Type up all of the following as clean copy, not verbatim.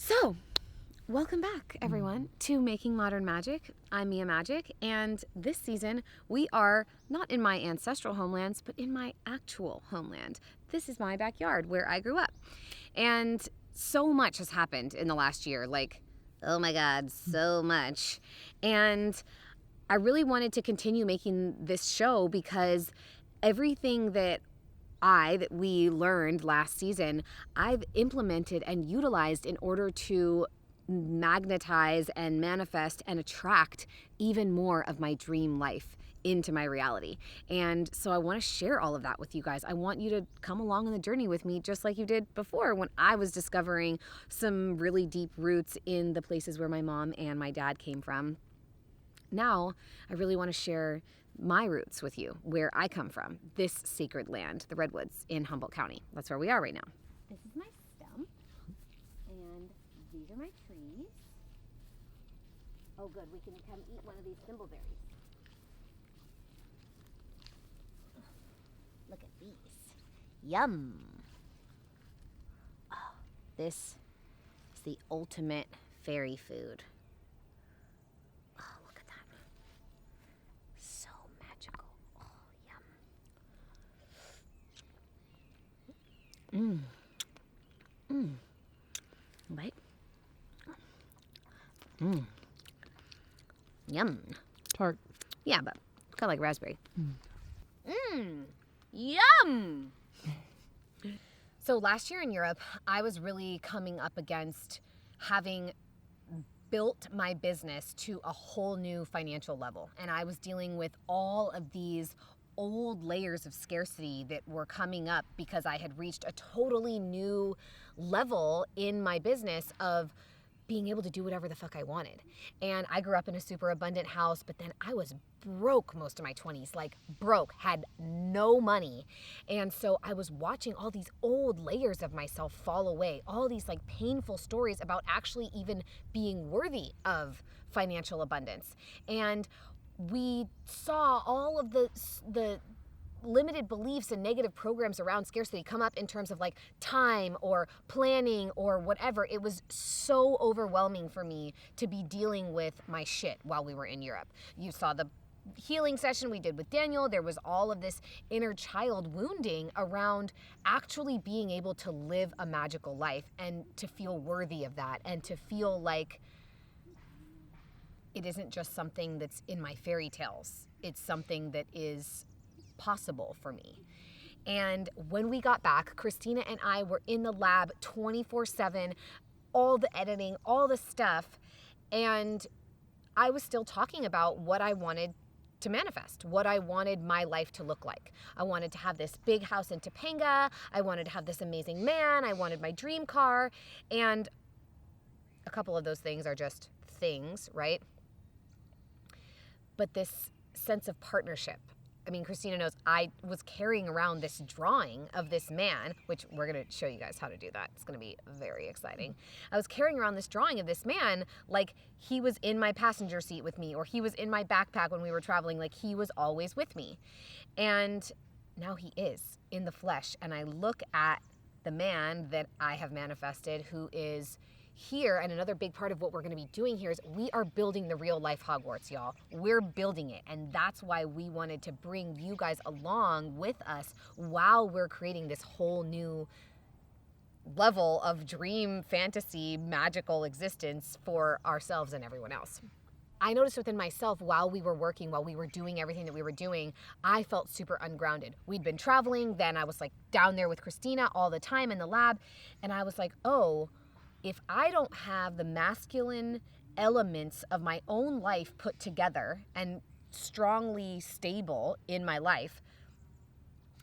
So, welcome back, everyone, to Making Modern Magick. I'm Mia Magik, and this season we are not in my ancestral homelands, but in my actual homeland. This is my backyard where I grew up. And so much has happened in the last year, like, oh my God, so much. And I really wanted to continue making this show because everything that we learned last season, I've implemented and utilized in order to magnetize and manifest and attract even more of my dream life into my reality. And so I want to share all of that with you guys. I want you to come along on the journey with me, just like you did before when I was discovering some really deep roots in the places where my mom and my dad came from. Now, I really want to share my roots with you, where I come from, this sacred land, the Redwoods in Humboldt County. That's where we are right now. This is my stump, and these are my trees. Oh good, we can come eat one of these thimbleberries. Look at these. Yum! Oh, this is the ultimate fairy food. Bite. Yum. Tart. Yeah, but kind of like raspberry. Yum! So last year in Europe, I was really coming up against having built my business to a whole new financial level. And I was dealing with all of these old layers of scarcity that were coming up because I had reached a totally new level in my business of being able to do whatever the fuck I wanted. And I grew up in a super abundant house, but then I was broke most of my 20s, like broke, had no money. And so I was watching all these old layers of myself fall away, all these like painful stories about actually even being worthy of financial abundance. And we saw all of the limited beliefs and negative programs around scarcity come up in terms of like time or planning or whatever. It was so overwhelming for me to be dealing with my shit while we were in Europe. You saw the healing session we did with Daniel. There was all of this inner child wounding around actually being able to live a magical life and to feel worthy of that and to feel like it isn't just something that's in my fairy tales. It's something that is possible for me. And when we got back, Christina and I were in the lab 24/7, all the editing, all the stuff. And I was still talking about what I wanted to manifest, what I wanted my life to look like. I wanted to have this big house in Topanga. I wanted to have this amazing man. I wanted my dream car. And a couple of those things are just things, right? But this sense of partnership. I mean, Christina knows I was carrying around this drawing of this man, which we're going to show you guys how to do that. It's going to be very exciting. I was carrying around this drawing of this man like he was in my passenger seat with me, or he was in my backpack when we were traveling, like he was always with me. And now he is in the flesh. And I look at the man that I have manifested who is here, and another big part of what we're going to be doing here is we are building the real life Hogwarts, y'all. We're building it, and that's why we wanted to bring you guys along with us while we're creating this whole new level of dream, fantasy, magical existence for ourselves and everyone else. I noticed within myself while we were working, while we were doing everything that we were doing, I felt super ungrounded. We'd been traveling, then I was like down there with Christina all the time in the lab, and I was like, oh, if I don't have the masculine elements of my own life put together and strongly stable in my life,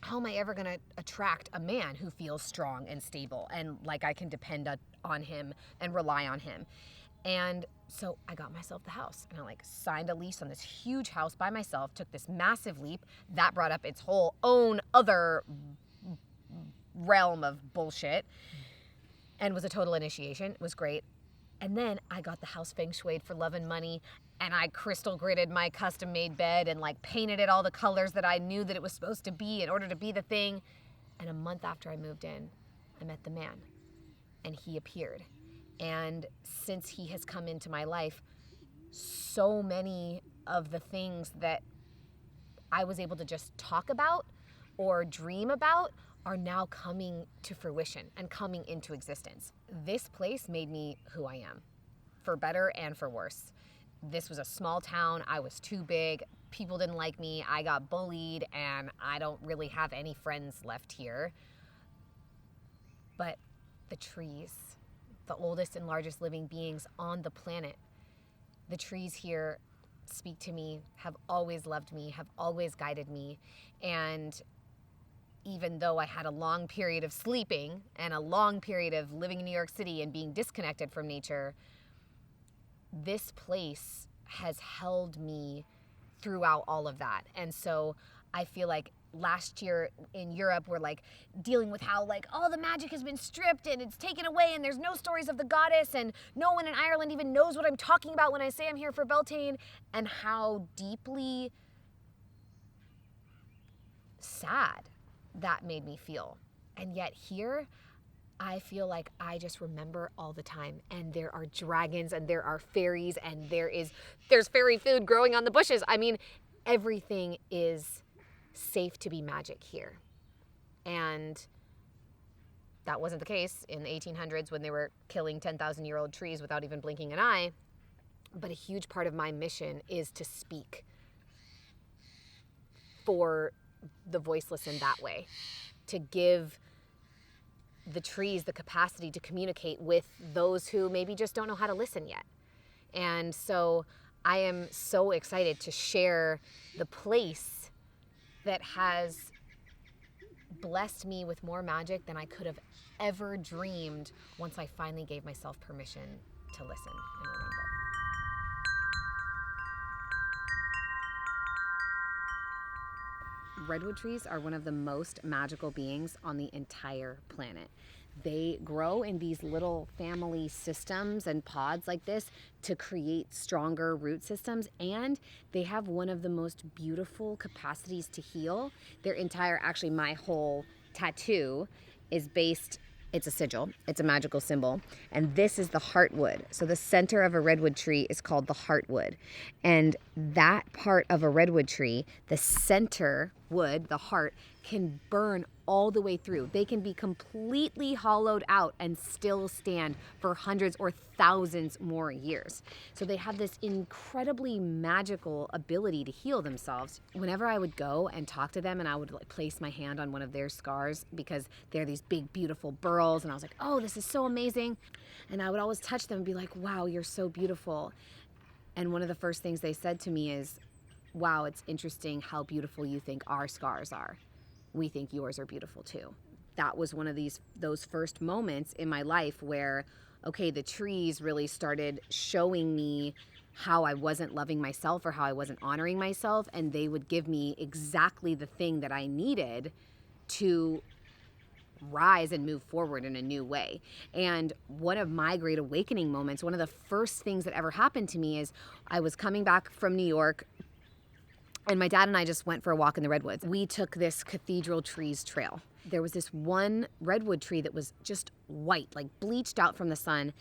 how am I ever going to attract a man who feels strong and stable and like I can depend on him and rely on him? And so I got myself the house, and I like signed a lease on this huge house by myself, took this massive leap. That brought up its whole own other realm of bullshit. And was a total initiation. It was great. And then I got the house feng shuied for love and money, and I crystal gridded my custom made bed and like painted it all the colors that I knew that it was supposed to be in order to be the thing. And a month after I moved in, I met the man, and he appeared. And since he has come into my life, so many of the things that I was able to just talk about or dream about are now coming to fruition and coming into existence. This place made me who I am, for better and for worse. This was a small town. I was too big. People didn't like me. I got bullied, and I don't really have any friends left here. But the trees, the oldest and largest living beings on the planet, the trees here speak to me, have always loved me, have always guided me. And even though I had a long period of sleeping and a long period of living in New York City and being disconnected from nature, this place has held me throughout all of that. And so I feel like last year in Europe, we're like dealing with how like all the magic has been stripped and it's taken away and there's no stories of the goddess and no one in Ireland even knows what I'm talking about when I say I'm here for Beltane, and how deeply sad that made me feel. And yet here, I feel like I just remember all the time, and there are dragons and there are fairies and there's fairy food growing on the bushes. I mean, everything is safe to be magic here. And that wasn't the case in the 1800s when they were killing 10,000-year-old trees without even blinking an eye. But a huge part of my mission is to speak for the voiceless in that way, to give the trees the capacity to communicate with those who maybe just don't know how to listen yet. And so I am so excited to share the place that has blessed me with more magic than I could have ever dreamed once I finally gave myself permission to listen and remember. Redwood trees are one of the most magical beings on the entire planet. They grow in these little family systems and pods like this to create stronger root systems, and they have one of the most beautiful capacities to heal. Actually my whole tattoo is based, it's a sigil, it's a magical symbol, and this is the heartwood. So the center of a redwood tree is called the heartwood. And that part of a redwood tree, the center wood, the heart, can burn all the way through. They can be completely hollowed out and still stand for hundreds or thousands more years. So they have this incredibly magical ability to heal themselves. Whenever I would go and talk to them and I would like place my hand on one of their scars because they're these big, beautiful burls, and I was like, oh, this is so amazing. And I would always touch them and be like, wow, you're so beautiful. And one of the first things they said to me is, wow, it's interesting how beautiful you think our scars are. We think yours are beautiful too. That was one of those first moments in my life where, okay, the trees really started showing me how I wasn't loving myself or how I wasn't honoring myself, and they would give me exactly the thing that I needed to rise and move forward in a new way. And one of my great awakening moments, one of the first things that ever happened to me is I was coming back from New York, and my dad and I just went for a walk in the Redwoods. We took this cathedral trees trail. There was this one redwood tree that was just white, like bleached out from the sun.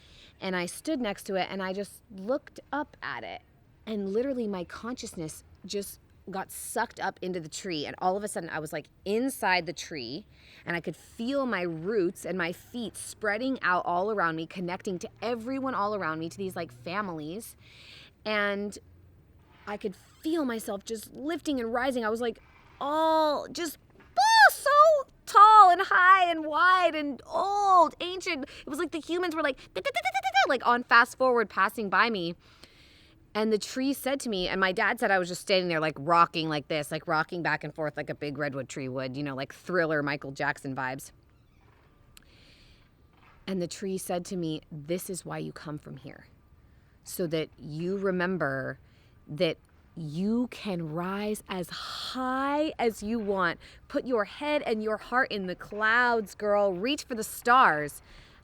And I stood next to it and I just looked up at it. And literally my consciousness just got sucked up into the tree. And all of a sudden I was like inside the tree, and I could feel my roots and my feet spreading out all around me, connecting to everyone all around me, to these like families. And I could feel myself just lifting and rising. I was like all just so tall and high and wide and old, ancient. It was like the humans were like on fast forward passing by me. And the tree said to me, and my dad said I was just standing there like rocking like this, like rocking back and forth like a big redwood tree would, like Thriller, Michael Jackson vibes. And the tree said to me, this is why you come from here. So that you remember that you can rise as high as you want. Put your head and your heart in the clouds, girl. Reach for the stars,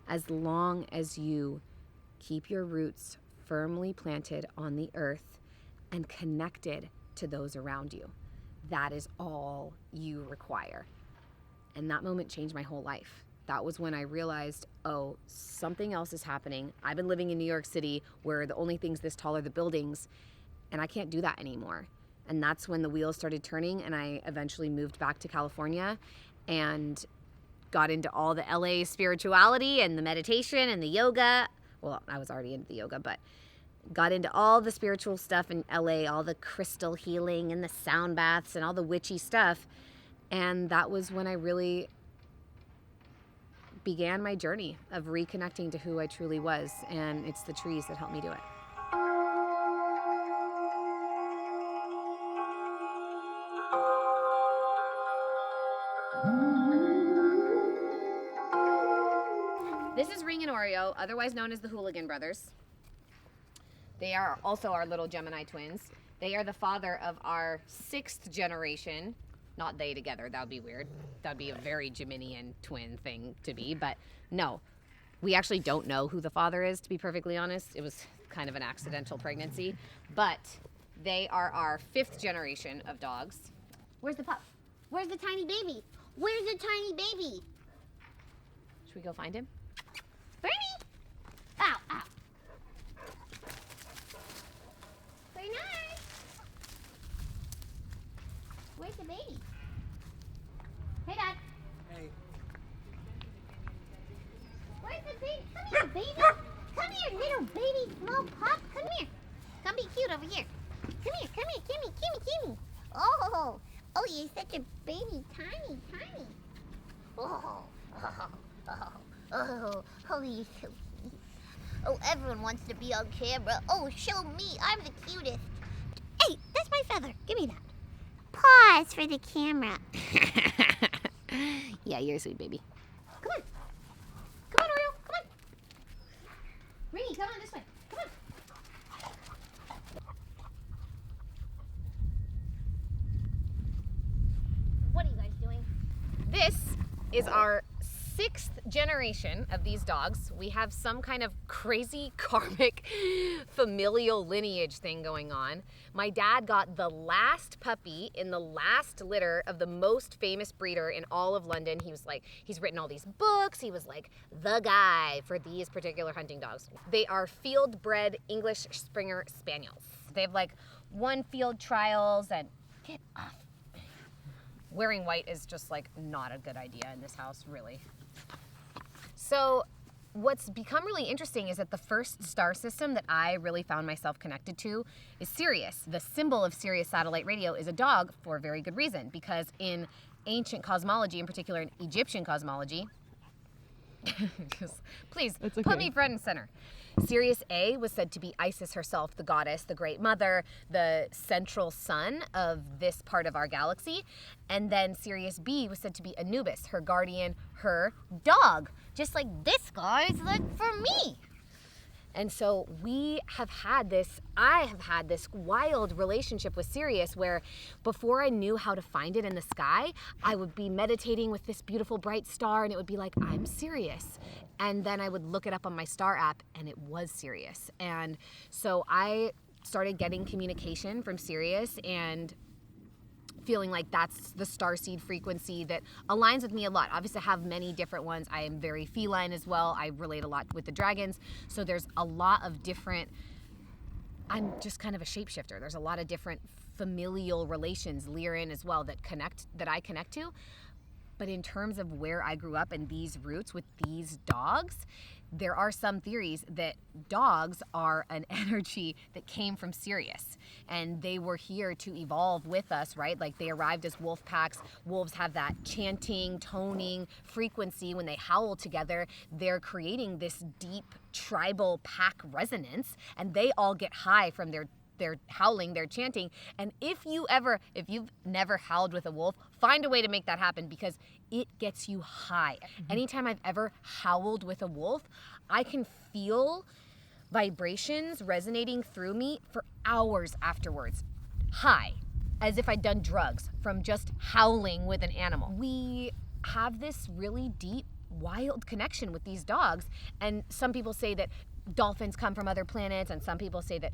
as long as you keep your roots firmly planted on the earth and connected to those around you. That is all you require. And that moment changed my whole life. that was when I realized, oh, something else is happening. I've been living in New York City where the only things this tall are the buildings, and I can't do that anymore. And that's when the wheels started turning, and I eventually moved back to California and got into all the LA spirituality and the meditation and the yoga. Well, I was already into the yoga, but got into all the spiritual stuff in LA, all the crystal healing and the sound baths and all the witchy stuff. And that was when I really began my journey of reconnecting to who I truly was. And it's the trees that helped me do it. This is Ring and Oreo, otherwise known as the Hooligan Brothers. They are also our little Gemini twins. They are the father of our 6th generation. Not they together, that would be weird. That would be a very Geminian twin thing to be, but no. We actually don't know who the father is, to be perfectly honest. It was kind of an accidental pregnancy, but they are our 5th generation of dogs. Where's the pup? Where's the tiny baby? Where's the tiny baby? Should we go find him? Bernie! Ow, ow. Very nice. Where's the baby? Hey, Dad. Hey. Where's the baby? Come here, baby. Come here, little baby, small pup. Come here. Come be cute over here. Come here, come here, Kimmy, Kimmy, Kimmy. Oh, you're such a baby, tiny. Oh, you're so cute. Oh, everyone wants to be on camera. Oh, show me, I'm the cutest. Hey, that's my feather. Give me that. Pause for the camera. Yeah, you're a sweet baby. Come on. Come on, Oreo. Come on. Ringy, come on this way. Come on. What are you guys doing? This is our 6th generation of these dogs. We have some kind of crazy karmic familial lineage thing going on. My dad got the last puppy in the last litter of the most famous breeder in all of London. He's written all these books. He was like the guy for these particular hunting dogs. They are field bred English Springer Spaniels. They have won field trials and get off. Wearing white is just not a good idea in this house, really. So what's become really interesting is that the first star system that I really found myself connected to is Sirius. The symbol of Sirius satellite radio is a dog for a very good reason, because in ancient cosmology, in particular in Egyptian cosmology, please put me front and center. Sirius A was said to be Isis herself, the goddess, the great mother, the central sun of this part of our galaxy. And then Sirius B was said to be Anubis, her guardian, her dog. Just like this guy's for me. And so I have had this wild relationship with Sirius where before I knew how to find it in the sky, I would be meditating with this beautiful bright star and it would be like, I'm Sirius. And then I would look it up on my star app and it was Sirius. And so I started getting communication from Sirius and feeling like that's the starseed frequency that aligns with me a lot. Obviously, I have many different ones. I am very feline as well. I relate a lot with the dragons. So there's a lot of different, I'm just kind of a shapeshifter. There's a lot of different familial relations, Lyran as well, that I connect to. But in terms of where I grew up and these roots with these dogs, there are some theories that dogs are an energy that came from Sirius and they were here to evolve with us, right? Like they arrived as wolf packs. Wolves have that chanting, toning frequency. When they howl together, they're creating this deep tribal pack resonance and they all get high from their howling, their chanting. And if you've never howled with a wolf, find a way to make that happen because it gets you high. Anytime I've ever howled with a wolf, I can feel vibrations resonating through me for hours afterwards. High, as if I'd done drugs from just howling with an animal. We have this really deep, wild connection with these dogs. And some people say that dolphins come from other planets, and some people say that,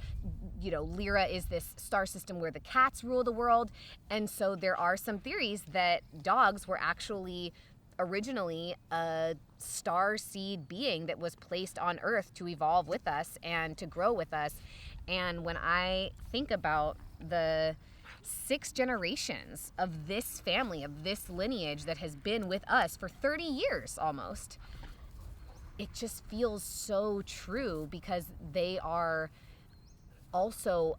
Lyra is this star system where the cats rule the world. And so there are some theories that dogs were actually originally a starseed being that was placed on Earth to evolve with us and to grow with us. And when I think about the 6 generations of this family, of this lineage that has been with us for 30 years almost, it just feels so true, because they are also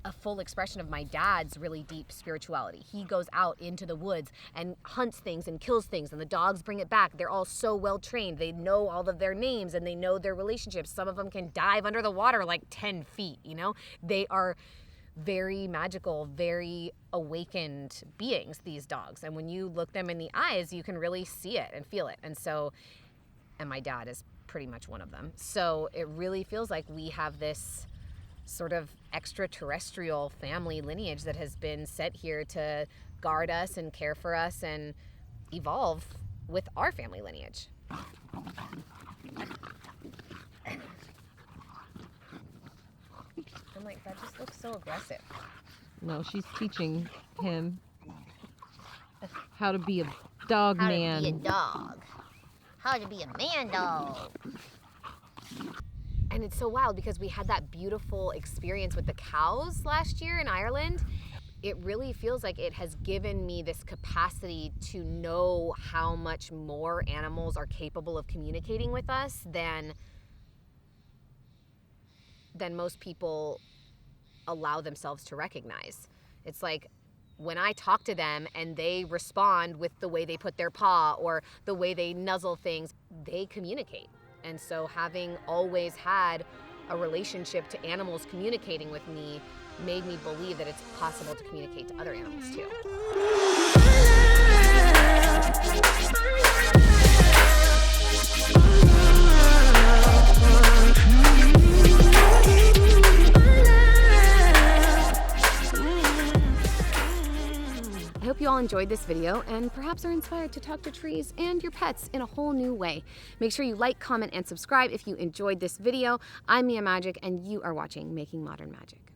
a full expression of my dad's really deep spirituality. He goes out into the woods and hunts things and kills things, and the dogs bring it back. They're all so well trained. They know all of their names and they know their relationships. Some of them can dive under the water like 10 feet, you know? They are very magical, very awakened beings, these dogs. And when you look them in the eyes, you can really see it and feel it. And my dad is pretty much one of them. So it really feels like we have this sort of extraterrestrial family lineage that has been set here to guard us and care for us and evolve with our family lineage. I'm like, that just looks so aggressive. No, she's teaching him how to be a dog man. How to be a dog. How to be a man dog. And it's so wild because we had that beautiful experience with the cows last year in Ireland. It really feels like it has given me this capacity to know how much more animals are capable of communicating with us than most people allow themselves to recognize. It's like when I talk to them and they respond with the way they put their paw or the way they nuzzle things, they communicate. And so having always had a relationship to animals communicating with me made me believe that it's possible to communicate to other animals too. I hope you all enjoyed this video and perhaps are inspired to talk to trees and your pets in a whole new way. Make sure you like, comment, and subscribe if you enjoyed this video. I'm Mia Magik, and you are watching Making Modern Magic.